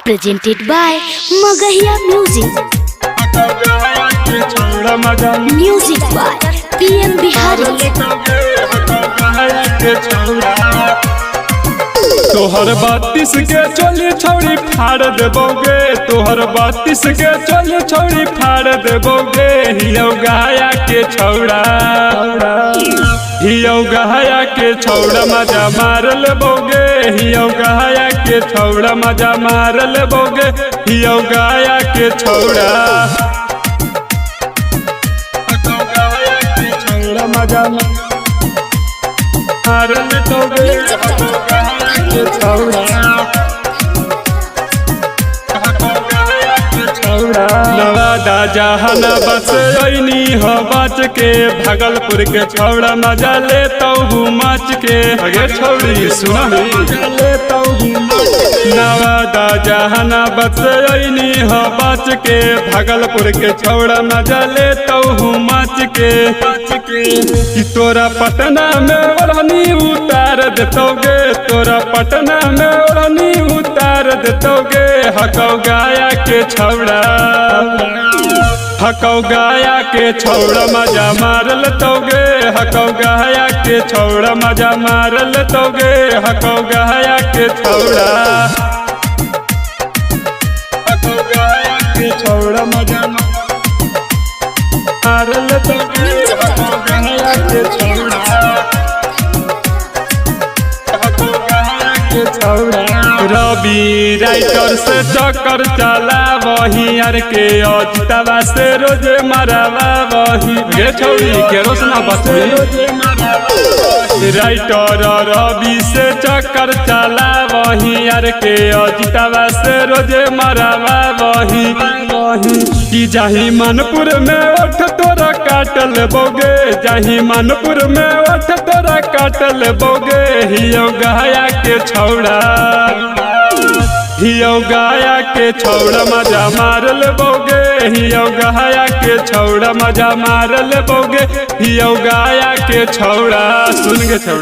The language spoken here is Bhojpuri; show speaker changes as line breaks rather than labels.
presented by Magahiya Music. Music by PM Bihari.
तोहर 32 के चोली छौड़ी फाड़ देबोगे, तोहर 32 के चोली छौड़ी फाड़ देबोगे। हियो गया के छौड़ा, हियो गया के छौड़ा मजा मार लेबोगे। हियो गया के छौड़ा मजा मार लेबोगे। हियो गया के छौड़ा मजा मार लेबोगे। नवादा जहानाबाद से ऐनी हो बच के, भागलपुर के छौड़ा मजा लेता हूँ मच के। अगे छौड़ी सुना लेता हूँ। नवादा जहानाबाद से ऐनी हो बच के, भागलपुर के छौड़ा मजा लेता हूँ मच के। कि तोरा पटना में ओढ़नी उतार देतोगे, तोरा पटना में ओढ़नी उतार देतोगे। हकौ गया के छौड़ा, हकौ गया के छौड़ा मजा मार लेतोगे। हकौ गया के छौड़ा मजा मार लेतोगे। हकौ गया के छौड़ा, हकौ गया के छौड़ा मजा मार लेतोगे। हकौ गया के छौड़ा, रवि राइटर से चक्कर चला वही यार के अजितवा से रोजे मरावा वही। गे छौड़ी के रोशना बसवी राइटर रवि से चक्कर चला वही यार के अजितवा से रोजे मरावा वही। कि जाही मनपुर में उठ तोरा काटल बोगे, जाही मनपुर में उठ तोरा काटल बोगे। हियो गया के छौड़ा, हियो गया के छौड़ा मजा मार लेबोगे। हियो गया के छौड़ा मजा मार लेबोगे। हियो गया के छौड़ा सुन गे छौड़ा।